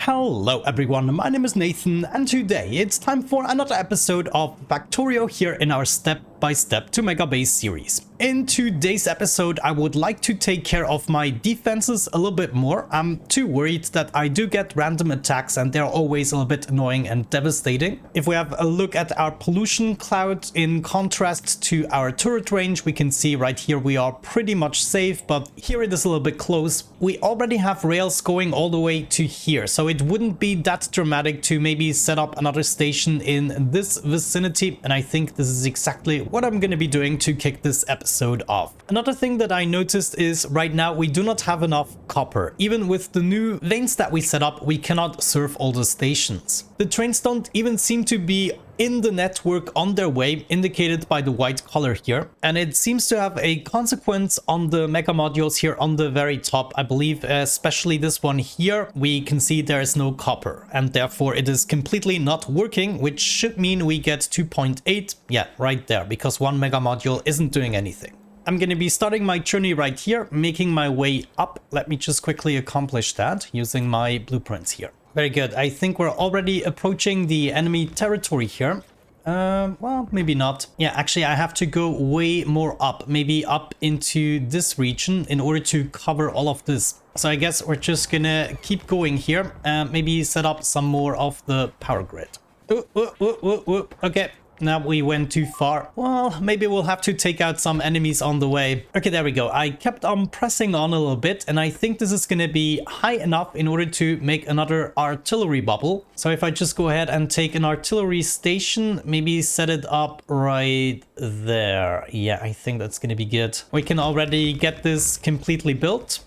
Hello everyone, my name is Nathan and today it's time for another episode of Factorio here in our step-by-step to Megabase series. In today's episode I would like to take care of my defenses a little bit more. I'm too worried that I do get random attacks and they're always a little bit annoying and devastating. If we have a look at our pollution cloud in contrast to our turret range, we can see right here we are pretty much safe, but here it is a little bit close. We already have rails going all the way to here, so it wouldn't be that dramatic to maybe set up another station in this vicinity, and I think this is exactly what I'm going to be doing to kick this episode off. Another thing that I noticed is right now we do not have enough copper. Even with the new lanes that we set up, we cannot serve all the stations. The trains don't even seem to be in the network on their way, indicated by the white color here, and it seems to have a consequence on the mega modules here on the very top. I believe especially this one here, we can see there is no copper and therefore it is completely not working, which should mean we get 2.8, yeah, right there, because one mega module isn't doing anything. I'm going to be starting my journey right here, making my way up. Let me just quickly accomplish that using my blueprints here. Very good. I think we're already approaching the enemy territory here. Well, maybe not. Yeah, actually, I have to go way more up, maybe up into this region in order to cover all of this. So I guess we're just gonna keep going here and maybe set up some more of the power grid. Okay. Now we went too far. Well, maybe we'll have to take out some enemies on the way. Okay, there we go. I kept on pressing on a little bit, and I think this is going to be high enough in order to make another artillery bubble. So if I just go ahead and take an artillery station, maybe set it up right there. Yeah, I think that's going to be good. We can already get this completely built.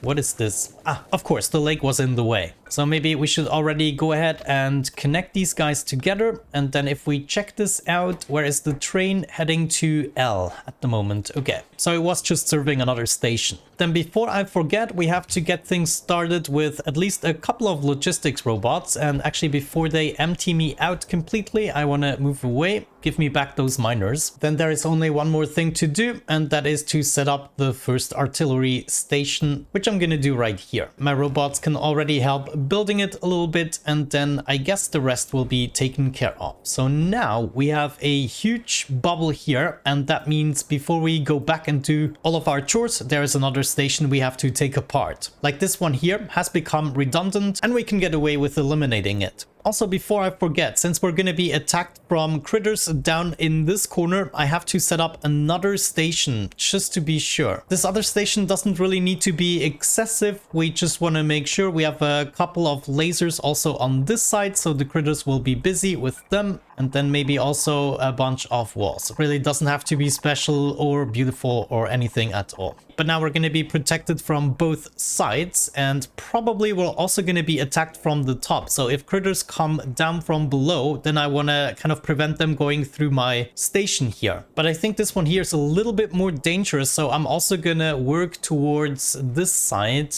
What is this? Ah, of course, the lake was in the way. So maybe we should already go ahead and connect these guys together. And then if we check this out, where is the train heading to L at the moment? Okay, so it was just serving another station. Then before I forget, we have to get things started with at least a couple of logistics robots. And actually before they empty me out completely, I want to move away. Give me back those miners. Then there is only one more thing to do, and that is to set up the first artillery station, which I'm going to do right here. My robots can already help building it a little bit, and then I guess the rest will be taken care of. So now we have a huge bubble here, and that means before we go back and do all of our chores, there is another station we have to take apart. Like this one here has become redundant, and we can get away with eliminating it. Also, before I forget, since we're going to be attacked from critters down in this corner, I have to set up another station just to be sure. This other station doesn't really need to be excessive. We just want to make sure we have a couple of lasers also on this side, so the critters will be busy with them. And then maybe also a bunch of walls. It really doesn't have to be special or beautiful or anything at all. But now we're going to be protected from both sides, and probably we're also going to be attacked from the top. So if critters come down from below, then I want to kind of prevent them going through my station here. But I think this one here is a little bit more dangerous, so I'm also going to work towards this side.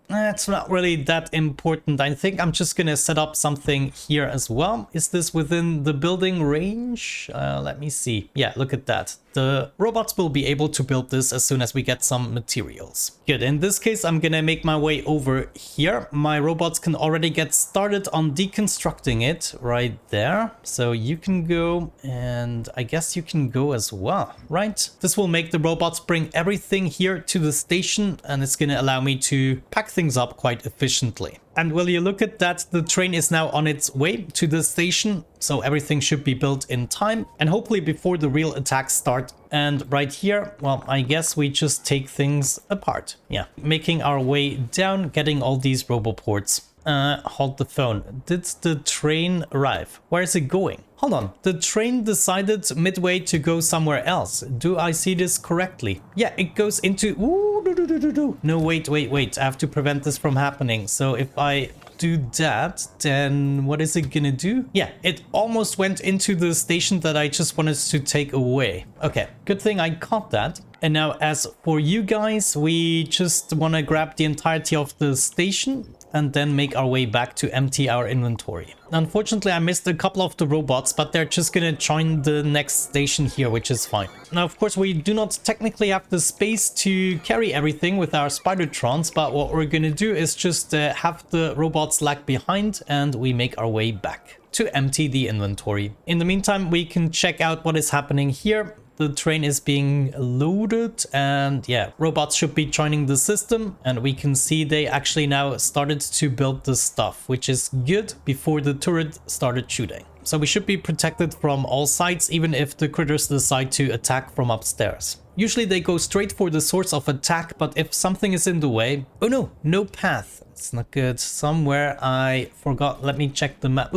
It's not really that important. I think I'm just gonna set up something here as well. Is this within the building range? Let me see. Yeah, look at that. The robots will be able to build this as soon as we get some materials. Good. In this case, I'm gonna make my way over here. My robots can already get started on deconstructing it right there. So you can go, and I guess you can go as well, right? This will make the robots bring everything here to the station, and it's gonna allow me to pack things up quite efficiently. And will you look at that, the train is now on its way to the station, so everything should be built in time and hopefully before the real attacks start. And right here, well, I guess we just take things apart. Yeah, making our way down, getting all these roboports. Hold the phone. Did the train arrive? Where is it going? Hold on, the train decided midway to go somewhere else. Do I see this correctly? Yeah, it goes into... Ooh, no, wait. I have to prevent this from happening. So if I do that, then what is it gonna do? Yeah, it almost went into the station that I just wanted to take away. Okay, good thing I caught that. And now as for you guys, we just want to grab the entirety of the station. and then make our way back to empty our inventory. Unfortunately, I missed a couple of the robots, but they're just gonna join the next station here, which is fine. Now, of course, we do not technically have the space to carry everything with our Spidertrons, but what we're gonna do is just have the robots lag behind and we make our way back to empty the inventory. In the meantime, we can check out what is happening here. The train is being loaded and yeah, robots should be joining the system, and we can see they actually now started to build the stuff, which is good before the turret started shooting. So we should be protected from all sides, even if the critters decide to attack from upstairs. Usually they go straight for the source of attack, but if something is in the way... Oh no, no path. It's not good. Somewhere I forgot. Let me check the map.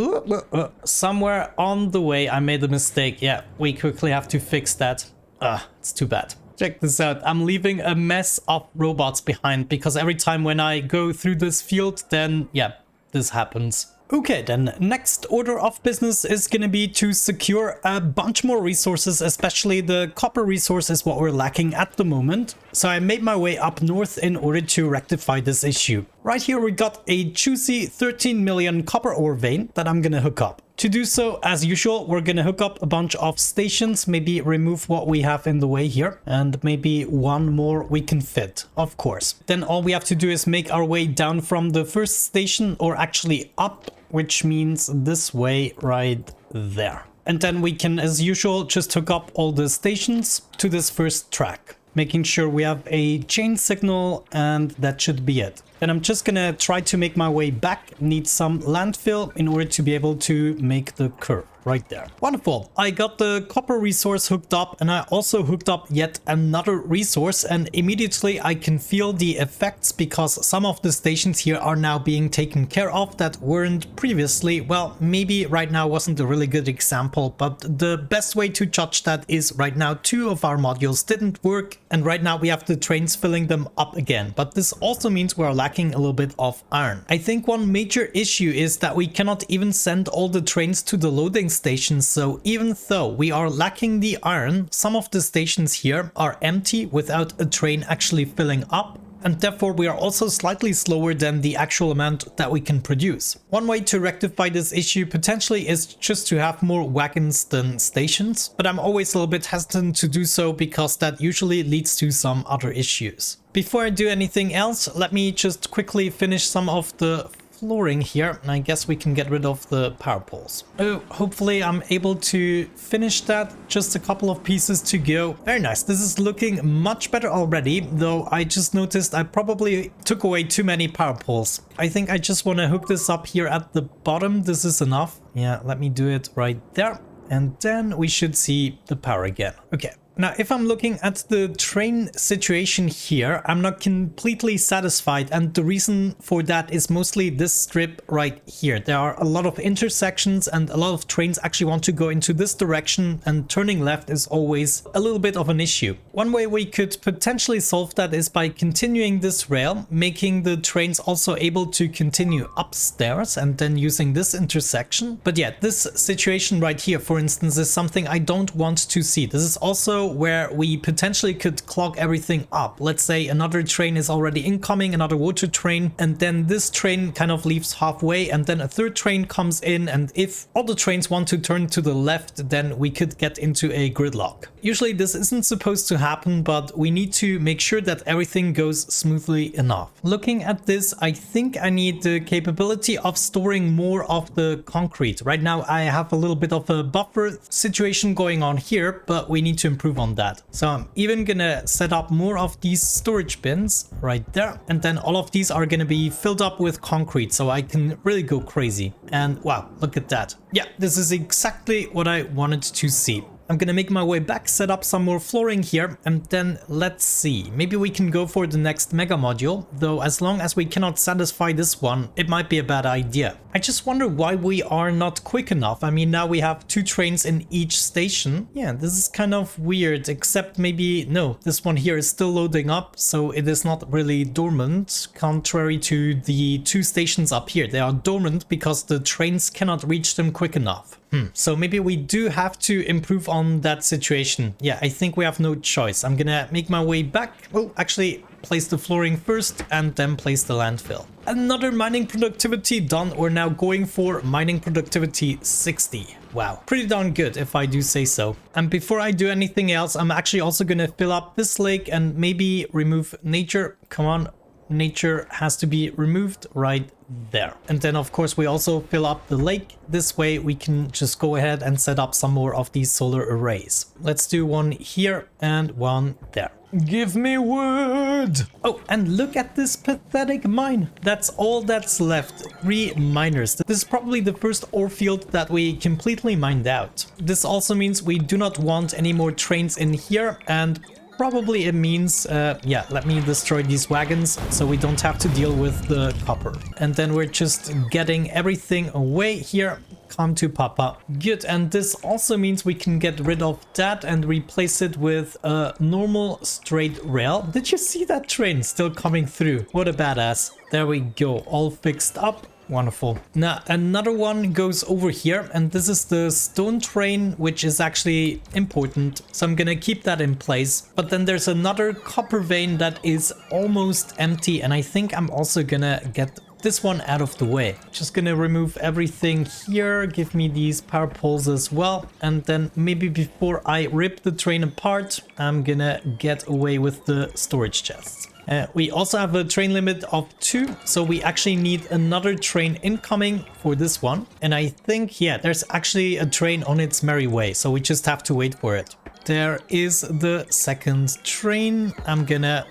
Somewhere on the way I made a mistake. Yeah, we quickly have to fix that. It's too bad. Check this out. I'm leaving a mess of robots behind because every time when I go through this field, then yeah, this happens. Okay, then next order of business is going to be to secure a bunch more resources, especially the copper resource is what we're lacking at the moment. So I made my way up north in order to rectify this issue. Right here we got a juicy 13 million copper ore vein that I'm going to hook up. To do so, as usual, we're going to hook up a bunch of stations, maybe remove what we have in the way here, and maybe one more we can fit, of course. Then all we have to do is make our way down from the first station, or actually up, which means this way right there. And then we can, as usual, just hook up all the stations to this first track, making sure we have a chain signal, and that should be it. Then I'm just gonna try to make my way back, need some landfill in order to be able to make the curve right there. Wonderful. I got the copper resource hooked up, and I also hooked up yet another resource, and immediately I can feel the effects because some of the stations here are now being taken care of that weren't previously. Well, maybe right now wasn't a really good example, but the best way to judge that is right now 2 of our modules didn't work, and right now we have the trains filling them up again. But this also means we're lacking a little bit of iron. I think one major issue is that we cannot even send all the trains to the loading stations, so even though we are lacking the iron, some of the stations here are empty without a train actually filling up, and therefore we are also slightly slower than the actual amount that we can produce. One way to rectify this issue potentially is just to have more wagons than stations, but I'm always a little bit hesitant to do so because that usually leads to some other issues. Before I do anything else, let me just quickly finish some of the flooring here, and I guess we can get rid of the power poles. Oh, hopefully I'm able to finish that. Just a couple of pieces to go. Very nice. This is looking much better already, though I just noticed I probably took away too many power poles. I think I just want to hook this up here at the bottom. This is enough. Yeah, let me do it right there. And then we should see the power again. Okay. Now, if I'm looking at the train situation here, I'm not completely satisfied, and the reason for that is mostly this strip right here. There are a lot of intersections and a lot of trains actually want to go into this direction, and turning left is always a little bit of an issue. One way we could potentially solve that is by continuing this rail, making the trains also able to continue upstairs and then using this intersection. But yeah, this situation right here, for instance, is something I don't want to see. This is also where we potentially could clog everything up. Let's say another train is already incoming, another water train, and then this train kind of leaves halfway, and then a third train comes in, and if all the trains want to turn to the left, then we could get into a gridlock. Usually this isn't supposed to happen, but we need to make sure that everything goes smoothly enough. Looking at this, I think I need the capability of storing more of the concrete. Right now I have a little bit of a buffer situation going on here, but we need to improve on that. So I'm even gonna set up more of these storage bins right there, and then all of these are gonna be filled up with concrete, so I can really go crazy. And wow, look at that. Yeah, this is exactly what I wanted to see. I'm gonna make my way back, set up some more flooring here, and then let's see. Maybe we can go for the next mega module, though as long as we cannot satisfy this one, it might be a bad idea. I just wonder why we are not quick enough. I mean, now we have 2 trains in each station. Yeah, this is kind of weird, except maybe, no, this one here is still loading up, so it is not really dormant, contrary to the 2 stations up here. They are dormant because the trains cannot reach them quick enough. So maybe we do have to improve on that situation. Yeah, I think we have no choice. I'm gonna make my way back. Oh, actually, place the flooring first and then place the landfill. Another mining productivity done. We're now going for mining productivity 60. Wow, pretty darn good if I do say so. And before I do anything else, I'm actually also gonna fill up this lake and maybe remove nature. Come on, nature has to be removed right there. And then of course we also fill up the lake. This way we can just go ahead and set up some more of these solar arrays. Let's do one here and one there. Give me wood! Oh, and look at this pathetic mine. That's all that's left. 3 miners. This is probably the first ore field that we completely mined out. This also means we do not want any more trains in here, and probably it means, yeah, let me destroy these wagons so we don't have to deal with the copper. And then we're just getting everything away here. Come to Papa. Good, and this also means we can get rid of that and replace it with a normal straight rail. Did you see that train still coming through? What a badass. There we go, all fixed up. Wonderful. Now another one goes over here, and this is the stone train, which is actually important, so I'm gonna keep that in place. But then there's another copper vein that is almost empty, and I think I'm also gonna get this one out of the way. Just gonna remove everything here, give me these power poles as well, and then maybe before I rip the train apart, I'm gonna get away with the storage chests. We also have a train limit of 2, so we actually need another train incoming for this one. And I think, yeah, there's actually a train on its merry way, so we just have to wait for it. There is the second train. I'm gonna...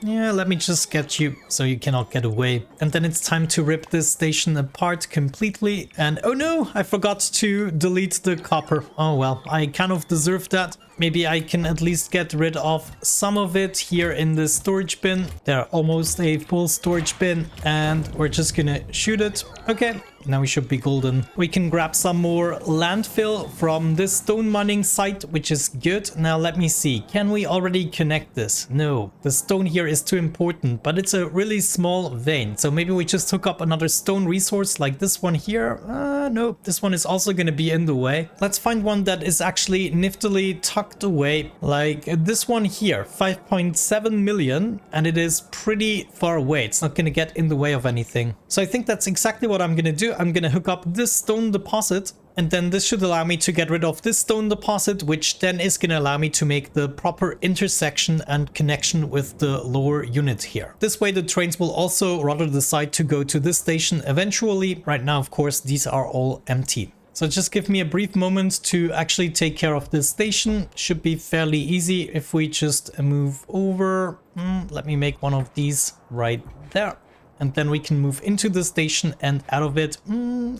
yeah, let me just get you so you cannot get away. And then it's time to rip this station apart completely. And oh no, I forgot to delete the copper. Oh well, I kind of deserve that. Maybe I can at least get rid of some of it here in the storage bin. They're almost a full storage bin, and we're just gonna shoot it. Okay, now we should be golden. We can grab some more landfill from this stone mining site, which is good. Now let me see, can we already connect this? No, the stone here is too important, but it's a really small vein. So maybe we just hook up another stone resource like this one here. No, this one is also gonna be in the way. Let's find one that is actually niftily tucked away, like this one here, 5.7 million, and it is pretty far away. It's not gonna get in the way of anything. So I think that's exactly what I'm gonna do. I'm gonna hook up this stone deposit, and then this should allow me to get rid of this stone deposit, which then is gonna allow me to make the proper intersection and connection with the lower unit here. This way the trains will also rather decide to go to this station eventually. Right now, of course, these are all empty. So just give me a brief moment to actually take care of this station. Should be fairly easy if we just move over. Let me make one of these right there. And then we can move into the station and out of it.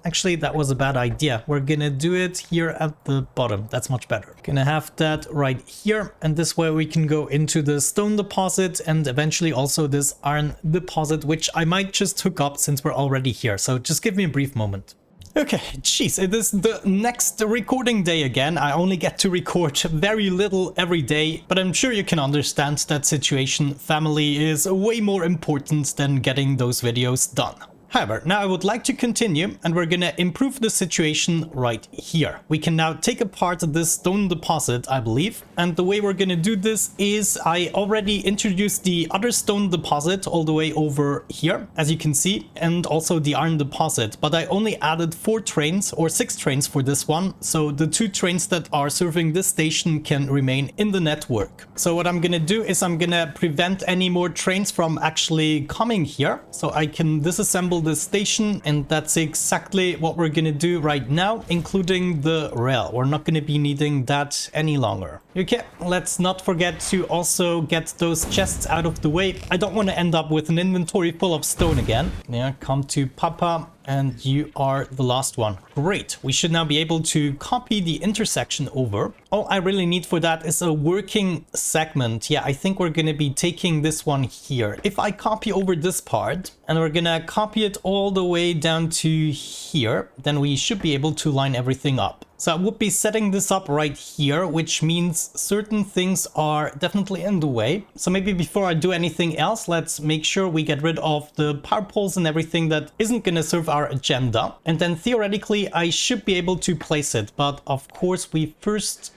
Actually, that was a bad idea. We're gonna do it here at the bottom. That's much better. Gonna have that right here. And this way we can go into the stone deposit and eventually also this iron deposit, which I might just hook up since we're already here. So just give me a brief moment. Okay, jeez, it is the next recording day again. I only get to record very little every day, but I'm sure you can understand that situation. Family is way more important than getting those videos done. However, now I would like to continue, and we're gonna improve the situation right here. We can now take apart this stone deposit, I believe, and the way we're gonna do this is I already introduced the other stone deposit all the way over here, as you can see, and also the iron deposit, but I only added 4 trains or 6 trains for this one, so the 2 trains that are serving this station can remain in the network. So what I'm gonna do is I'm gonna prevent any more trains from actually coming here, so I can disassemble this station, and that's exactly what we're gonna do right now, including the rail. We're not gonna be needing that any longer. Okay, let's not forget to also get those chests out of the way. I don't want to end up with an inventory full of stone again. Yeah, come to Papa. And you are the last one. Great. We should now be able to copy the intersection over. All I really need for that is a working segment. Yeah, I think we're going to be taking this one here. If I copy over this part and we're going to copy it all the way down to here, then we should be able to line everything up. So I would be setting this up right here, which means certain things are definitely in the way. So maybe before I do anything else, let's make sure we get rid of the power poles and everything that isn't going to serve our agenda. And then theoretically, I should be able to place it. But of course, we first...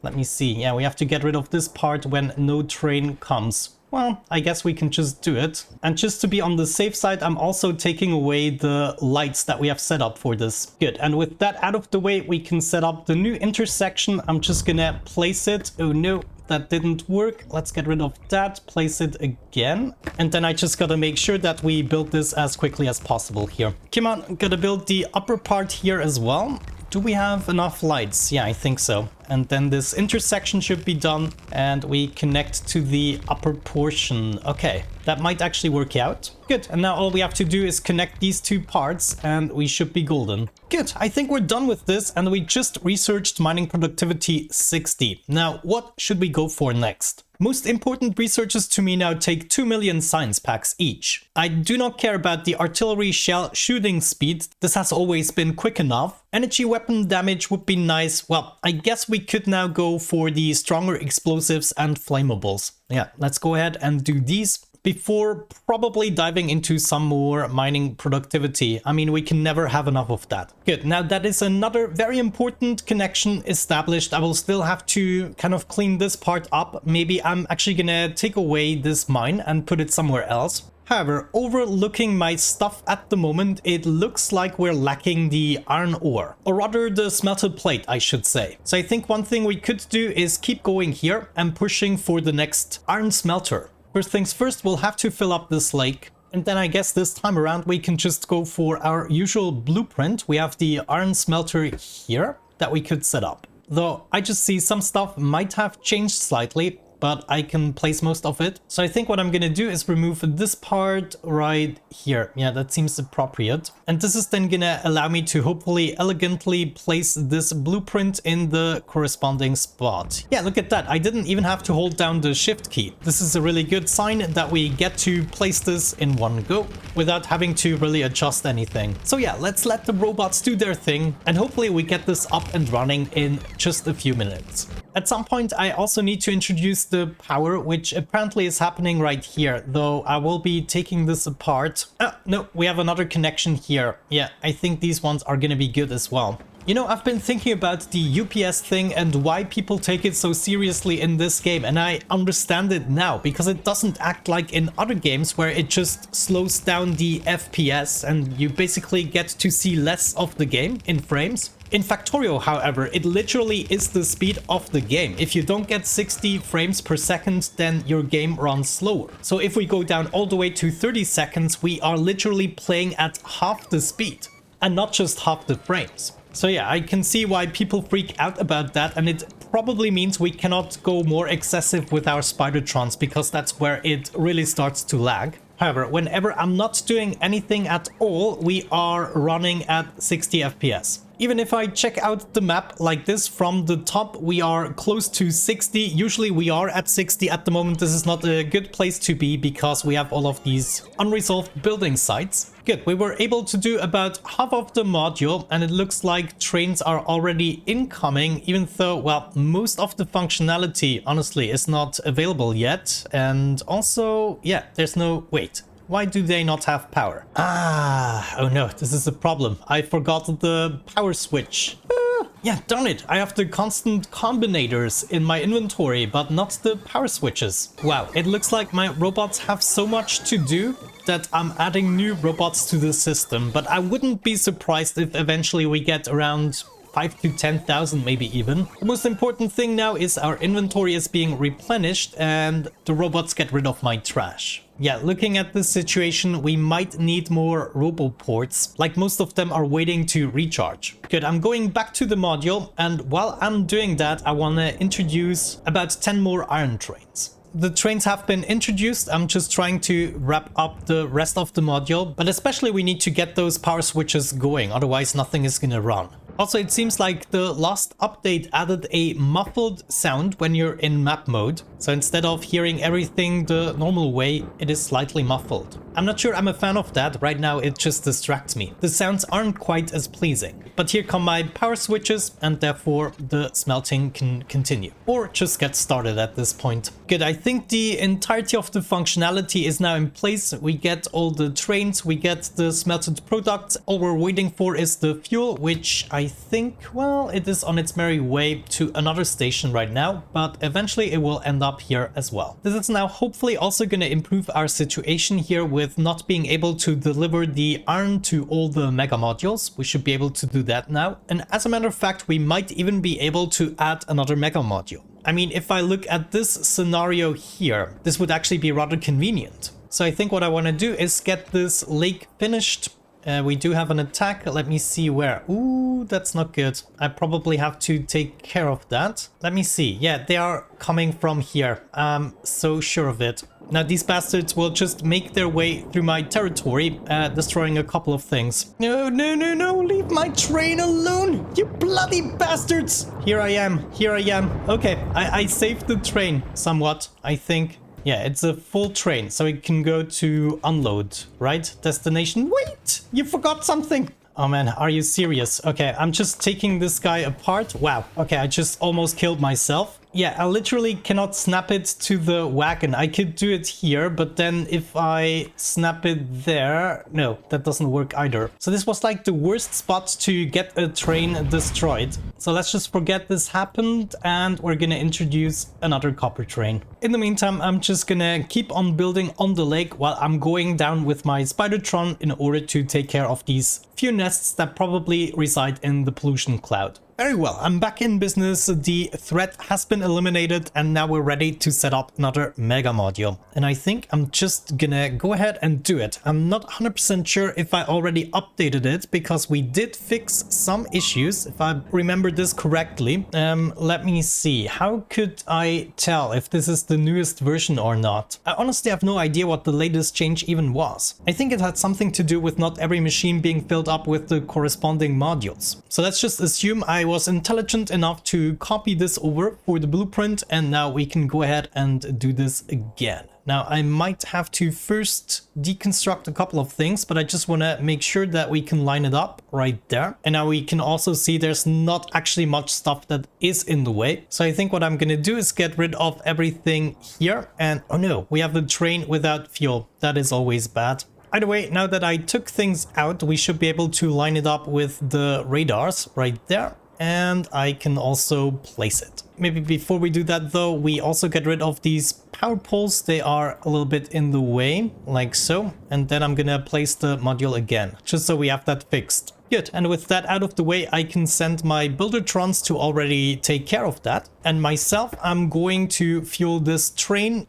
let me see. Yeah, we have to get rid of this part when no train comes. Well, I guess we can just do it. And just to be on the safe side, I'm also taking away the lights that we have set up for this. Good. And with that out of the way, we can set up the new intersection. I'm just gonna place it. Oh no, that didn't work. Let's get rid of that, place it again. And then I just gotta make sure that we build this as quickly as possible here. Come on, gotta build the upper part here as well. Do we have enough lights? Yeah, I think so. And then this intersection should be done and we connect to the upper portion. Okay, that might actually work out. Good, and now all we have to do is connect these two parts and we should be golden. Good, I think we're done with this and we just researched mining productivity 60. Now, what should we go for next? Most important researches to me now take 2 million science packs each. I do not care about the artillery shell shooting speed, this has always been quick enough. Energy weapon damage would be nice. Well, I guess we could now go for the stronger explosives and flammables. Yeah, let's go ahead and do these before probably diving into some more mining productivity. I mean, we can never have enough of that. Good, now that is another very important connection established. I will still have to kind of clean this part up. Maybe I'm actually gonna take away this mine and put it somewhere else. However, overlooking my stuff at the moment, it looks like we're lacking the iron ore, or rather the smelter plate, I should say. So I think one thing we could do is keep going here and pushing for the next iron smelter. First things first, we'll have to fill up this lake. And then I guess this time around we can just go for our usual blueprint. We have the iron smelter here that we could set up. Though I just see some stuff might have changed slightly, but I can place most of it. So I think what I'm gonna do is remove this part right here. Yeah, that seems appropriate. And this is then gonna allow me to hopefully elegantly place this blueprint in the corresponding spot. Yeah, look at that. I didn't even have to hold down the shift key. This is a really good sign that we get to place this in one go without having to really adjust anything. So yeah, let's let the robots do their thing and hopefully we get this up and running in just a few minutes. At some point, I also need to introduce the power, which apparently is happening right here, though I will be taking this apart. No, we have another connection here. Yeah, I think these ones are gonna be good as well. You know, I've been thinking about the UPS thing and why people take it so seriously in this game, and I understand it now, because it doesn't act like in other games where it just slows down the FPS and you basically get to see less of the game in frames. In Factorio, however, it literally is the speed of the game. If you don't get 60 frames per second, then your game runs slower. So if we go down all the way to 30 seconds, we are literally playing at half the speed and not just half the frames. So yeah, I can see why people freak out about that, and it probably means we cannot go more excessive with our Spidertrons because that's where it really starts to lag. However, whenever I'm not doing anything at all, we are running at 60 FPS. Even if I check out the map like this from the top, we are close to 60. Usually we are at 60 at the moment. This is not a good place to be because we have all of these unresolved building sites. Good, we were able to do about half of the module and it looks like trains are already incoming, even though, well, most of the functionality honestly is not available yet. And also, yeah, there's no, wait. Why do they not have power? Oh no, this is a problem. I forgot the power switch. Yeah, darn it. I have the constant combinators in my inventory, but not the power switches. Wow, it looks like my robots have so much to do that I'm adding new robots to the system, but I wouldn't be surprised if eventually we get around 5 to 10,000 maybe even. The most important thing now is our inventory is being replenished and the robots get rid of my trash. Yeah, looking at this situation, we might need more roboports, like most of them are waiting to recharge. Good, I'm going back to the module, and while I'm doing that, I want to introduce about 10 more iron trains. The trains have been introduced, I'm just trying to wrap up the rest of the module, but especially we need to get those power switches going, otherwise nothing is gonna run. Also, it seems like the last update added a muffled sound when you're in map mode. So instead of hearing everything the normal way, it is slightly muffled. I'm not sure I'm a fan of that. Right now it just distracts me. The sounds aren't quite as pleasing. But here come my power switches and therefore the smelting can continue. Or just get started at this point. Good, I think the entirety of the functionality is now in place. We get all the trains, we get the smelted products. All we're waiting for is the fuel, which I think, well, it is on its merry way to another station right now, but eventually it will end up here as well. This is now hopefully also going to improve our situation here with not being able to deliver the iron to all the mega modules. We should be able to do that now. And as a matter of fact, we might even be able to add another mega module. I mean, if I look at this scenario here, this would actually be rather convenient. So I think what I want to do is get this lake finished. We do have an attack. Let me see where. Ooh, that's not good. I probably have to take care of that. Let me see. Yeah, they are coming from here. I'm so sure of it. Now these bastards will just make their way through my territory, destroying a couple of things. No, no, no, no, leave my train alone, you bloody bastards! Here I am, here I am. Okay, I saved the train somewhat, I think. Yeah, it's a full train, so it can go to unload, right? Destination. Wait, you forgot something. Oh man, are you serious? Okay, I'm just taking this guy apart. Wow, okay, I just almost killed myself. Yeah, I literally cannot snap it to the wagon. I could do it here, but then if I snap it there... No, that doesn't work either. So this was like the worst spot to get a train destroyed. So let's just forget this happened and we're gonna introduce another copper train. In the meantime, I'm just gonna keep on building on the lake while I'm going down with my Spidertron in order to take care of these few nests that probably reside in the pollution cloud. Very well, I'm back in business. The threat has been eliminated and now we're ready to set up another mega module. And I think I'm just gonna go ahead and do it. I'm not 100% sure if I already updated it because we did fix some issues, if I remember this correctly. Let me see. How could I tell if this is the newest version or not? I honestly have no idea what the latest change even was. I think it had something to do with not every machine being filled up with the corresponding modules. So let's just assume I was intelligent enough to copy this over for the blueprint and now we can go ahead and do this again. Now I might have to first deconstruct a couple of things, but I just want to make sure that we can line it up right there. And now we can also see there's not actually much stuff that is in the way. So I think what I'm going to do is get rid of everything here. And oh no, we have the train without fuel. That is always bad. Either way, now that I took things out, we should be able to line it up with the radars right there. And I can also place it. Maybe before we do that though, we also get rid of these power poles. They are a little bit in the way, like so. And then I'm gonna place the module again, just so we have that fixed. Good, and with that out of the way, I can send my buildertrons to already take care of that. And myself, I'm going to fuel this train.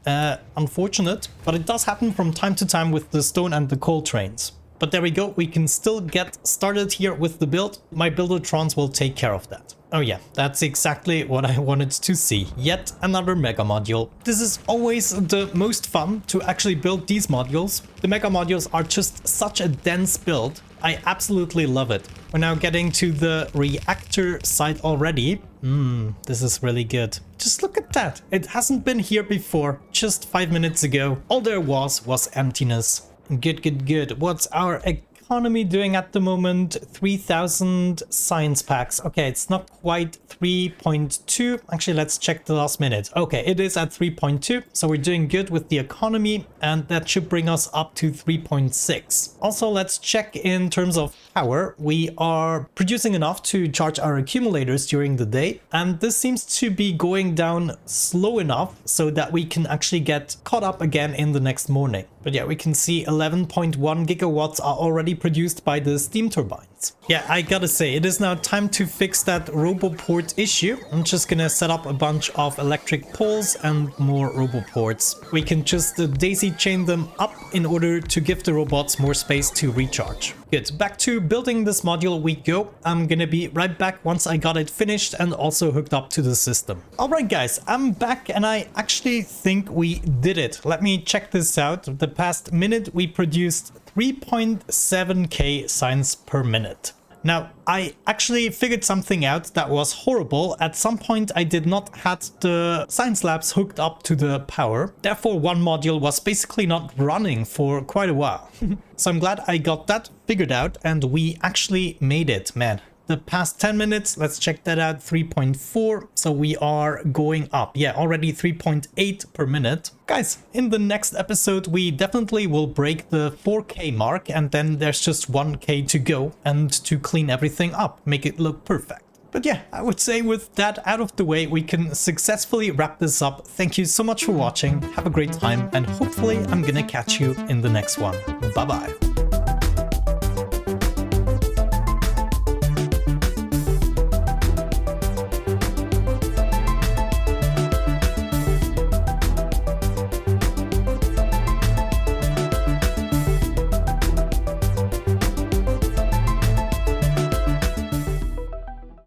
Unfortunate, but it does happen from time to time with the stone and the coal trains. But there we go, we can still get started here with the build. My buildertrons will take care of that. Oh yeah, that's exactly what I wanted to see. Yet another mega module. This is always the most fun to actually build these modules. The mega modules are just such a dense build. I absolutely love it. We're now getting to the reactor side already. This is really good. Just look at that. It hasn't been here before. Just 5 minutes ago, all there was emptiness. Good, good, good. What's our economy doing at the moment? 3,000 science packs. Okay, it's not quite 3.2. Actually, let's check the last minute. Okay, it is at 3.2. So we're doing good with the economy and that should bring us up to 3.6. Also, let's check in terms of power. We are producing enough to charge our accumulators during the day. And this seems to be going down slow enough so that we can actually get caught up again in the next morning. But yeah, we can see 11.1 gigawatts are already produced by the steam turbines. Yeah, I gotta say, it is now time to fix that roboport issue. I'm just gonna set up a bunch of electric poles and more roboports. We can just daisy chain them up in order to give the robots more space to recharge. Good, back to building this module we go. I'm gonna be right back once I got it finished and also hooked up to the system. Alright guys, I'm back and I actually think we did it. Let me check this out. The past minute we produced 3.7k science per minute. Now, I actually figured something out that was horrible. At some point, I did not have the science labs hooked up to the power. Therefore, one module was basically not running for quite a while. So I'm glad I got that figured out and we actually made it, man. The past 10 minutes, let's check that out, 3.4. So we are going up. Yeah, already 3.8 per minute. Guys, in the next episode, we definitely will break the 4K mark and then there's just 1K to go and to clean everything up, make it look perfect. But yeah, I would say with that out of the way, we can successfully wrap this up. Thank you so much for watching. Have a great time and hopefully I'm gonna catch you in the next one. Bye bye.